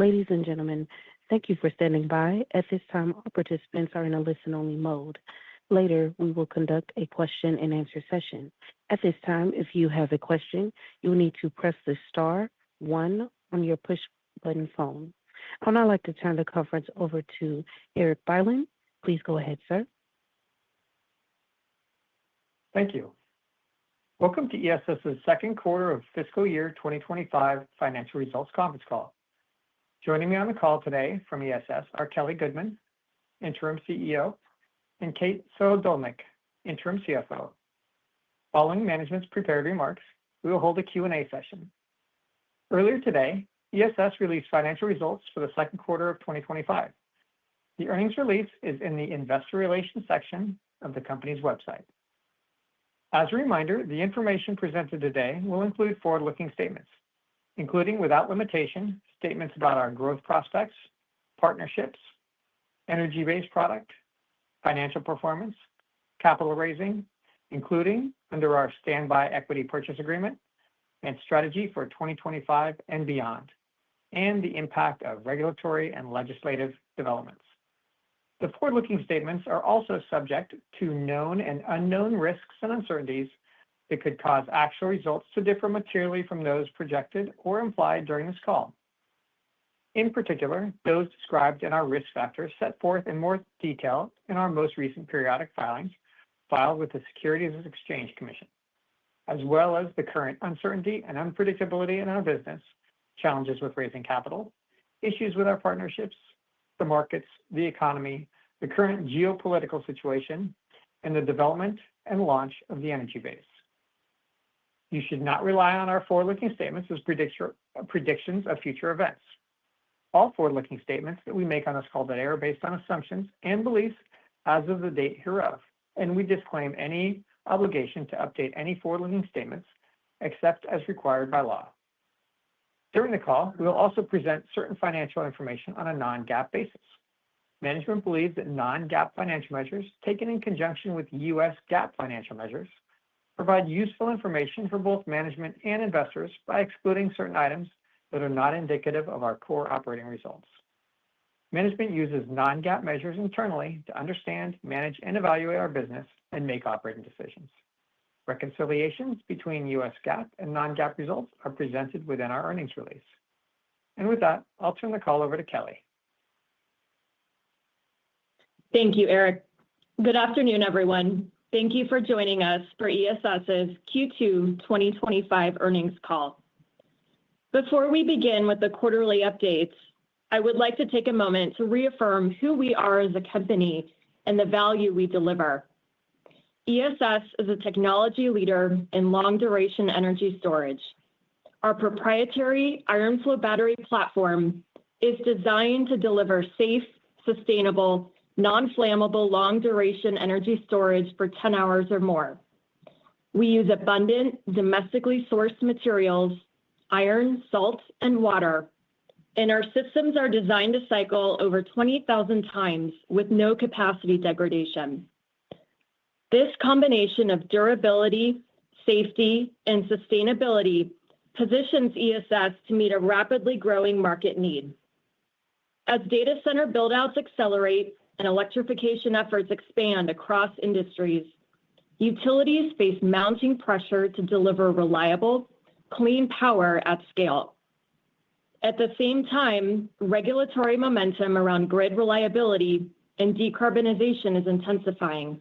Ladies and gentlemen, thank you for standing by. At this time, all participants are in a listen-only mode. Later, we will conduct a question-and-answer session. At this time, if you have a question, you will need to press the star one on your push-button phone. I would now like to turn the conference over to Eric Byland. Please go ahead, sir. Thank you. Welcome to ESS's second quarter of fiscal year 2025 financial results conference call. Joining me on the call today from ESS are Kelly Goodman, Interim CEO, and Kate Sohodolnik, Interim CFO. Following management's prepared remarks, we will hold a Q&A session. Earlier today, ESS released financial results for the second quarter of 2025. The earnings release is in the Investor Relations section of the company's website. As a reminder, the information presented today will include forward-looking statements, including without limitation statements about our growth prospects, partnerships, energy-based product, financial performance, capital raising, including under our standby equity purchase agreement, and strategy for 2025 and beyond, and the impact of regulatory and legislative developments. The forward-looking statements are also subject to known and unknown risks and uncertainties that could cause actual results to differ materially from those projected or implied during this call. In particular, those described in our risk factors set forth in more detail in our most recent periodic filings filed with the Securities and Exchange Commission, as well as the current uncertainty and unpredictability in our business, challenges with raising capital, issues with our partnerships, the markets, the economy, the current geopolitical situation, and the development and launch of the energy base. You should not rely on our forward-looking statements as predictions of future events. All forward-looking statements that we make on this call today are based on assumptions and beliefs as of the date hereof, and we disclaim any obligation to update any forward-looking statements except as required by law. During the call, we will also present certain financial information on a non-GAAP basis. Management believes that non-GAAP financial measures, taken in conjunction with U.S. GAAP financial measures, provide useful information for both management and investors by excluding certain items that are not indicative of our core operating results. Management uses non-GAAP measures internally to understand, manage, and evaluate our business and make operating decisions. Reconciliations between U.S. GAAP and non-GAAP results are presented within our earnings release. And with that, I'll turn the call over to Kelly. Thank you, Eric. Good afternoon, everyone. Thank you for joining us for ESS's Q2 2025 earnings call. Before we begin with the quarterly updates, I would like to take a moment to reaffirm who we are as a company and the value we deliver. ESS is a technology leader in long-duration energy storage. Our proprietary iron flow battery platform is designed to deliver safe, sustainable, non-flammable long-duration energy storage for 10 hours or more. We use abundant, domestically sourced materials, iron, salt, and water, and our systems are designed to cycle over 20,000 times with no capacity degradation. This combination of durability, safety, and sustainability positions ESS to meet a rapidly growing market need. As data center buildouts accelerate and electrification efforts expand across industries, utilities face mounting pressure to deliver reliable, clean power at scale. At the same time, regulatory momentum around grid reliability and decarbonization is intensifying.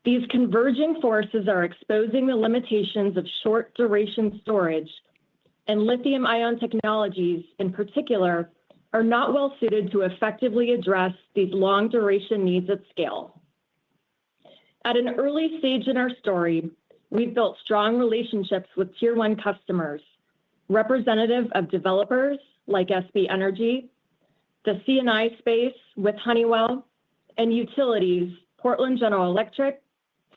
These converging forces are exposing the limitations of short-duration storage, and lithium-ion technologies, in particular, are not well suited to effectively address these long-duration needs at scale. At an early stage in our story, we've built strong relationships with Tier 1 customers, representative of developers like SB Energy, the C&I space with Honeywell, and utilities, Portland General Electric,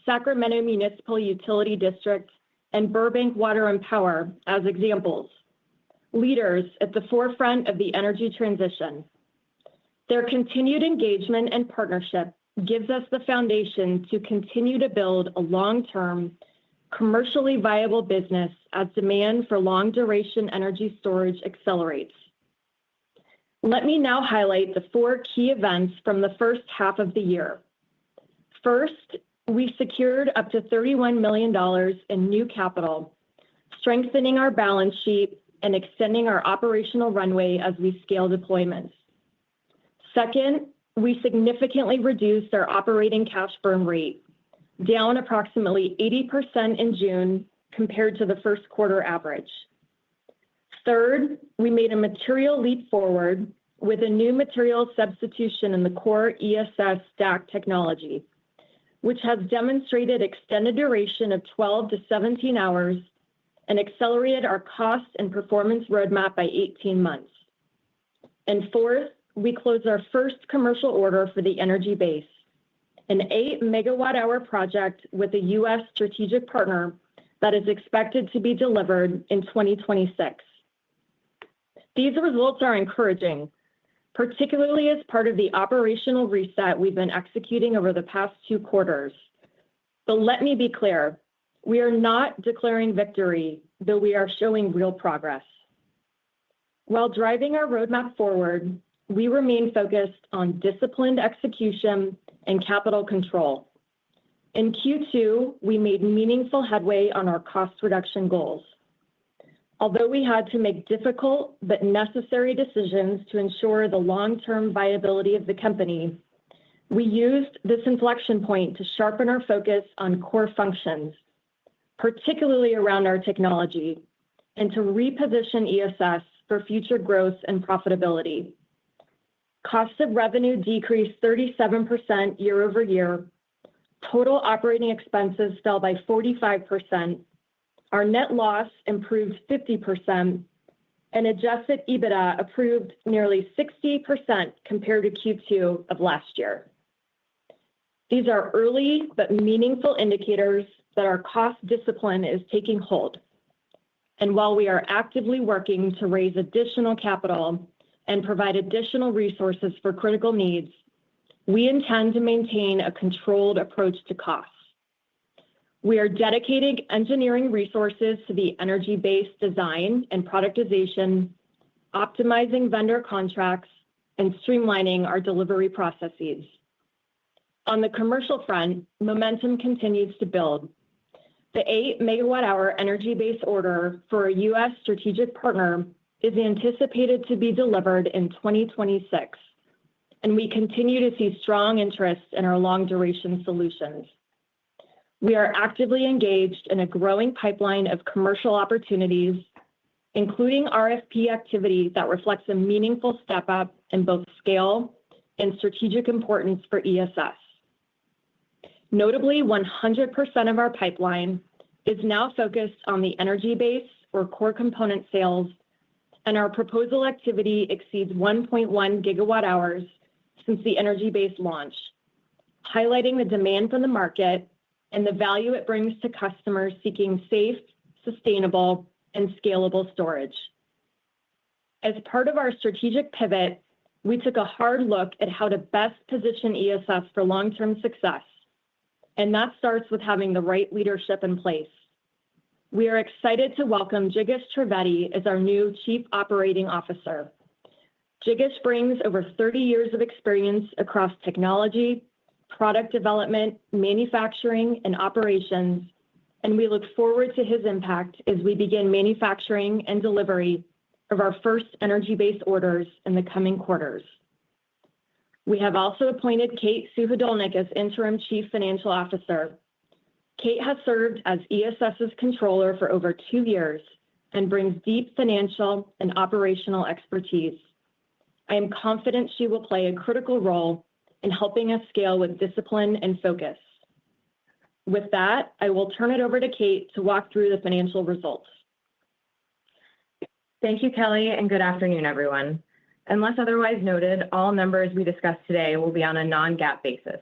Sacramento Municipal Utility District, and Burbank Water and Power as examples, leaders at the forefront of the energy transition. Their continued engagement and partnership gives us the foundation to continue to build a long-term, commercially viable business as demand for long-duration energy storage accelerates. Let me now highlight the 4 key events from the first half of the year. First, we secured up to $31 million in new capital, strengthening our balance sheet and extending our operational runway as we scale deployments. Second, we significantly reduced our operating cash burn rate, down approximately 80% in June compared to the first quarter average. Third, we made a material leap forward with a new material substitution in the core ESS stack technology, which has demonstrated extended duration of 12 to 17 hours and accelerated our cost and performance roadmap by 18 months. And fourth, we closed our first commercial order for the Energy Base, an 8 megawatt-hour project with a U.S. strategic partner that is expected to be delivered in 2026. These results are encouraging, particularly as part of the operational reset we've been executing over the past 2 quarters. But let me be clear, we are not declaring victory, though we are showing real progress. While driving our roadmap forward, we remain focused on disciplined execution and capital control. In Q2, we made meaningful headway on our cost reduction goals. Although we had to make difficult but necessary decisions to ensure the long-term viability of the company, we used this inflection point to sharpen our focus on core functions, particularly around our technology, and to reposition ESS for future growth and profitability. Cost of revenue decreased 37% year over year. Total operating expenses fell by 45%. Our net loss improved 50%, and adjusted EBITDA improved nearly 60% compared to Q2 of last year. These are early but meaningful indicators that our cost discipline is taking hold. And while we are actively working to raise additional capital and provide additional resources for critical needs, we intend to maintain a controlled approach to costs. We are dedicating engineering resources to the Energy Base design and productization, optimizing vendor contracts, and streamlining our delivery processes. On the commercial front, momentum continues to build. The 8 megawatt-hour Energy Base order for a U.S. strategic partner is anticipated to be delivered in 2026, and we continue to see strong interest in our long-duration solutions. We are actively engaged in a growing pipeline of commercial opportunities, including RFP activity that reflects a meaningful step up in both scale and strategic importance for ESS. Notably, 100% of our pipeline is now focused on the Energy Base or core component sales, and our proposal activity exceeds 1.1 gigawatt hours since the Energy Base launch, highlighting the demand from the market and the value it brings to customers seeking safe, sustainable, and scalable storage. As part of our strategic pivot, we took a hard look at how to best position ESS for long-term success, and that starts with having the right leadership in place. We are excited to welcome Jigish Trivedi as our new Chief Operating Officer. Jigish brings over 30 years of experience across technology, product development, manufacturing, and operations, and we look forward to his impact as we begin manufacturing and delivery of our first Energy Base orders in the coming quarters. We have also appointed Kate Suhadolnik as Interim Chief Financial Officer. Kate has served as ESS's controller for over 2 years and brings deep financial and operational expertise. I am confident she will play a critical role in helping us scale with discipline and focus. With that, I will turn it over to Kate to walk through the financial results. Thank you, Kelly, and good afternoon, everyone. Unless otherwise noted, all numbers we discuss today will be on a non-GAAP basis.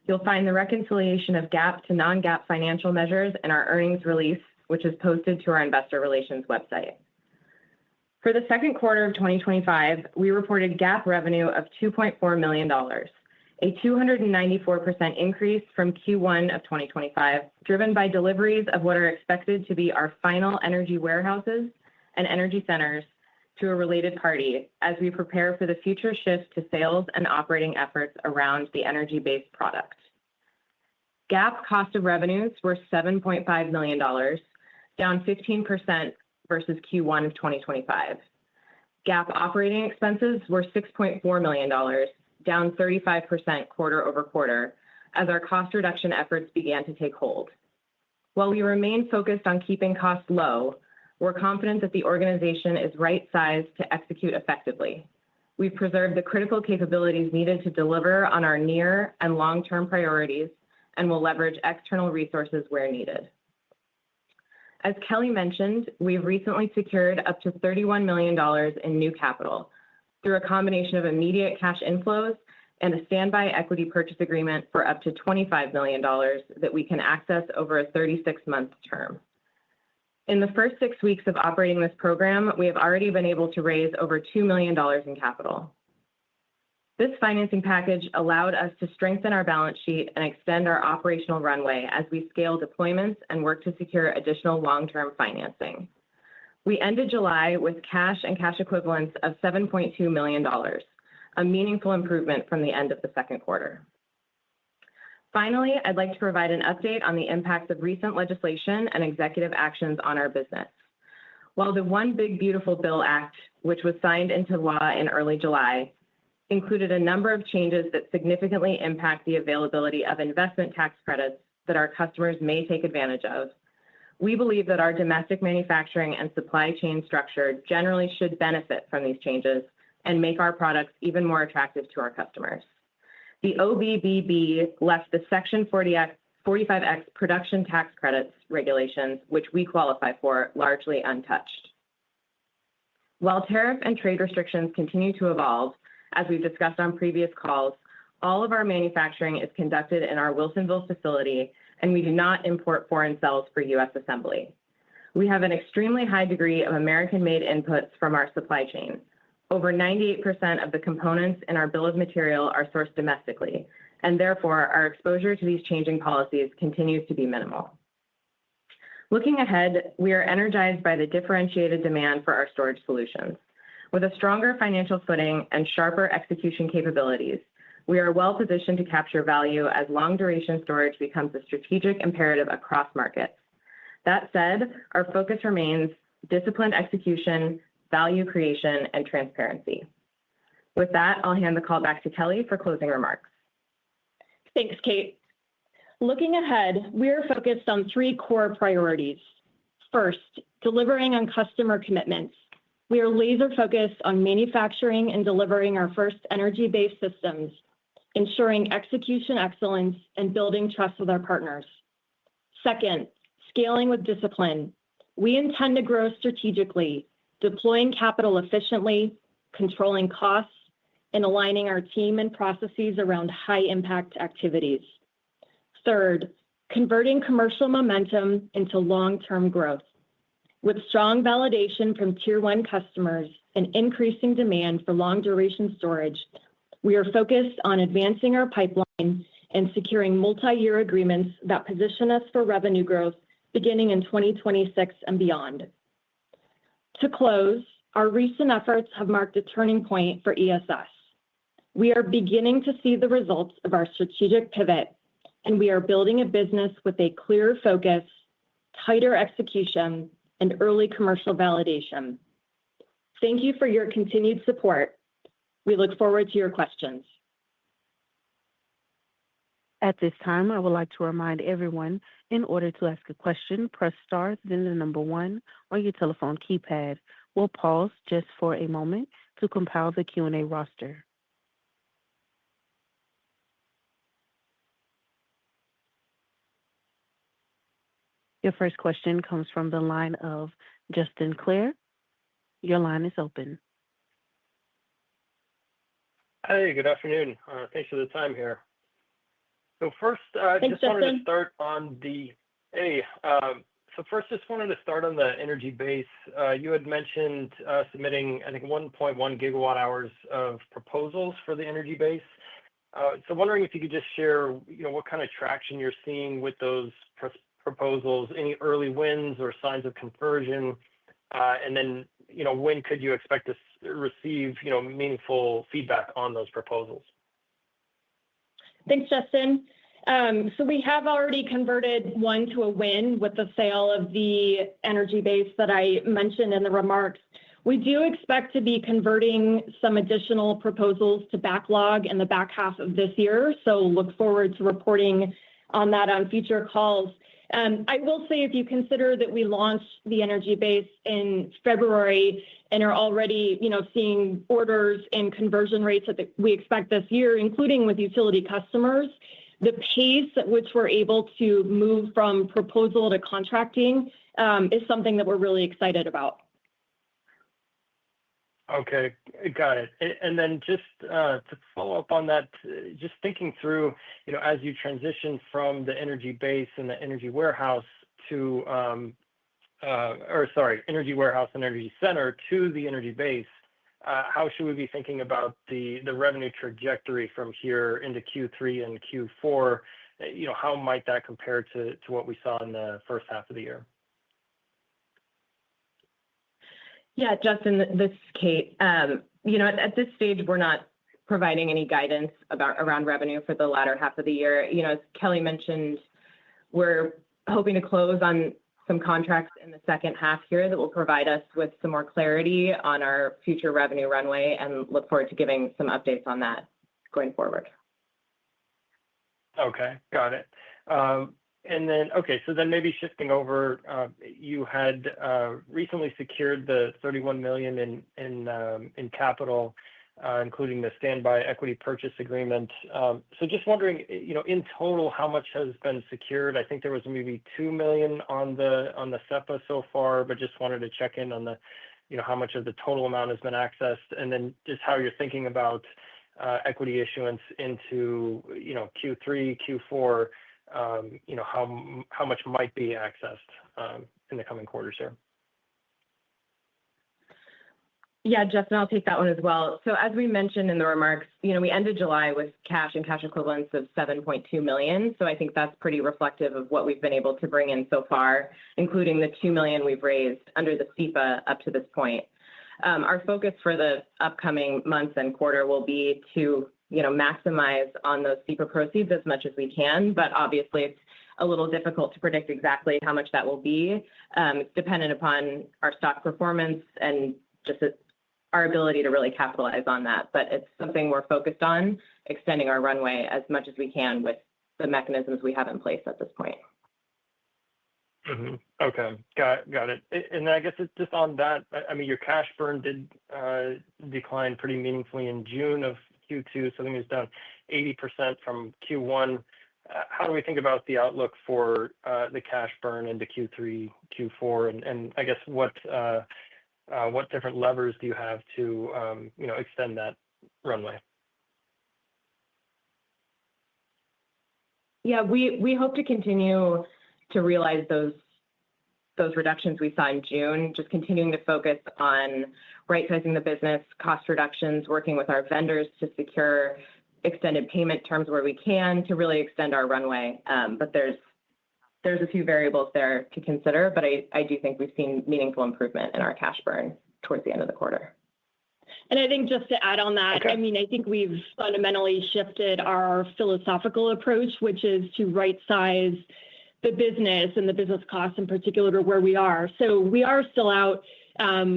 You'll find the reconciliation of GAAP to non-GAAP financial measures in our earnings release, which is posted to our investor relations website. For the second quarter of 2025, we reported GAAP revenue of $2.4 million, a 294% increase from Q1 of 2025, driven by deliveries of what are expected to be our final energy warehouses and energy centers, to a related party as we prepare for the future shift to sales and operating efforts around the energy-based product. GAAP cost of revenues were $7.5 million, down 15% versus Q1 of 2025. GAAP operating expenses were $6.4 million, down 35% quarter over quarter, as our cost reduction efforts began to take hold. While we remain focused on keeping costs low, we're confident that the organization is right-sized to execute effectively. We've preserved the critical capabilities needed to deliver on our near and long-term priorities and will leverage external resources where needed. As Kelly mentioned, we've recently secured up to $31 million in new capital through a combination of immediate cash inflows and a standby equity purchase agreement for up to $25 million that we can access over a 36-month term. In the first 6 weeks of operating this program, we have already been able to raise over $2 million in capital. This financing package allowed us to strengthen our balance sheet and extend our operational runway as we scale deployments and work to secure additional long-term financing. We ended July with cash and cash equivalents of $7.2 million, a meaningful improvement from the end of the second quarter. Finally, I'd like to provide an update on the impacts of recent legislation and executive actions on our business. While the One Big Beautiful Bill Act, which was signed into law in early July, included a number of changes that significantly impact the availability of investment tax credits that our customers may take advantage of, we believe that our domestic manufacturing and supply chain structure generally should benefit from these changes and make our products even more attractive to our customers. The OBBB left the Section 45X production tax credits regulations, which we qualify for, largely untouched. While tariff and trade restrictions continue to evolve, as we've discussed on previous calls, all of our manufacturing is conducted in our Wilsonville facility, and we do not import foreign cells for U.S. assembly. We have an extremely high degree of American-made inputs from our supply chain. Over 98% of the components in our bill of material are sourced domestically, and therefore our exposure to these changing policies continues to be minimal. Looking ahead, we are energized by the differentiated demand for our storage solutions. With a stronger financial footing and sharper execution capabilities, we are well positioned to capture value as long-duration storage becomes a strategic imperative across markets. That said, our focus remains disciplined execution, value creation, and transparency. With that, I'll hand the call back to Kelly for closing remarks. Thanks, Kate. Looking ahead, we are focused on 3 core priorities. First, delivering on customer commitments. We are laser-focused on manufacturing and delivering our first energy-based systems, ensuring execution excellence and building trust with our partners. Second, scaling with discipline. We intend to grow strategically, deploying capital efficiently, controlling costs, and aligning our team and processes around high-impact activities. Third, converting commercial momentum into long-term growth. With strong validation from Tier 1 customers and increasing demand for long-duration storage, we are focused on advancing our pipeline and securing multi-year agreements that position us for revenue growth beginning in 2026 and beyond. To close, our recent efforts have marked a turning point for ESS. We are beginning to see the results of our strategic pivot, and we are building a business with a clear focus, tighter execution, and early commercial validation. Thank you for your continued support. We look forward to your questions. At this time, I would like to remind everyone, in order to ask a question, press star, then the number 1 on your telephone keypad. We'll pause just for a moment to compile the Q&A roster. Your first question comes from the line of Justin Clare. Your line is open. Hey, good afternoon. Thanks for the time here. So first, Thanks, just wanted Justin. to start on the energy base. You had mentioned submitting, I think, 1.1 gigawatt hours of proposals for the energy base. So wondering if you could just share, what kind of traction you're seeing with those proposals, any early wins or signs of conversion, and then, when could you expect to receive meaningful feedback on those proposals? Thanks, Justin. So we have already converted one to a win with the sale of the energy base that I mentioned in the remarks. We do expect to be converting some additional proposals to backlog in the back half of this year. So look forward to reporting on that on future calls. I will say, if you consider that we launched the energy base in February and are already, seeing orders and conversion rates that we expect this year, including with utility customers, the pace at which we're able to move from proposal to contracting is something that we're really excited about. Okay, got it. And then just to follow up on that, just thinking through, as you transition from the energy base and the energy warehouse to, energy warehouse and energy center to the energy base, how should we be thinking about the revenue trajectory from here into Q3 and Q4? How might that compare to what we saw in the first half of the year? Yeah, Justin, this is Kate. At this stage, we're not providing any guidance around revenue for the latter half of the year. As Kelly mentioned, we're hoping to close on some contracts in the second half here that will provide us with some more clarity on our future revenue runway, and look forward to giving some updates on that going forward. Okay, got it. So then maybe shifting over, you had recently secured the $31 million in capital, including the standby equity purchase agreement. So just wondering, in total, how much has been secured? I think there was maybe $2 million on the SEPA so far, but just wanted to check in on the, how much of the total amount has been accessed, and then just how you're thinking about equity issuance into, Q3, Q4. How much might be accessed in the coming quarters here? Yeah, Justin, I'll take that one as well. So as we mentioned in the remarks, we ended July with cash and cash equivalents of $7.2 million. So I think that's pretty reflective of what we've been able to bring in so far, including the $2 million we've raised under the SEPA up to this point. Our focus for the upcoming months and quarter will be to maximize on those SEPA proceeds as much as we can, but obviously it's a little difficult to predict exactly how much that will be. It's dependent upon our stock performance and just our ability to really capitalize on that. But it's something we're focused on, extending our runway as much as we can with the mechanisms we have in place at this point. Mm-hmm. Okay, got it. And then I guess it's just on that. I mean, your cash burn did decline pretty meaningfully in June of Q2, so I think it's down 80% from Q1. How do we think about the outlook for the cash burn into Q3, Q4, and I guess what different levers do you have to extend that runway? Yeah, we hope to continue to realize those reductions we saw in June, just continuing to focus on right-sizing the business, cost reductions, working with our vendors to secure extended payment terms where we can to really extend our runway. But there's a few variables there to consider, but I do think we've seen meaningful improvement in our cash burn towards the end of the quarter. And I think just to add on that, okay. I think we've fundamentally shifted our philosophical approach, which is to right-size the business and the business costs in particular to where we are. So we are still out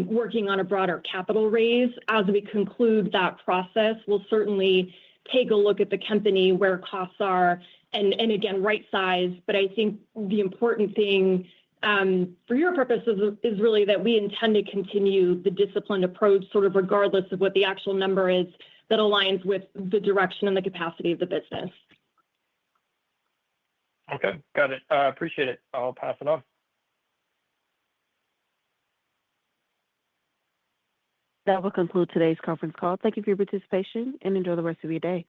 working on a broader capital raise. As we conclude that process, we'll certainly take a look at the company, where costs are, and again, right-size. But I think the important thing for your purposes is really that we intend to continue the disciplined approach, sort of regardless of what the actual number is, that aligns with the direction and the capacity of the business. Okay, got it. Appreciate it. I'll pass it on. That will conclude today's conference call. Thank you for your participation and enjoy the rest of your day.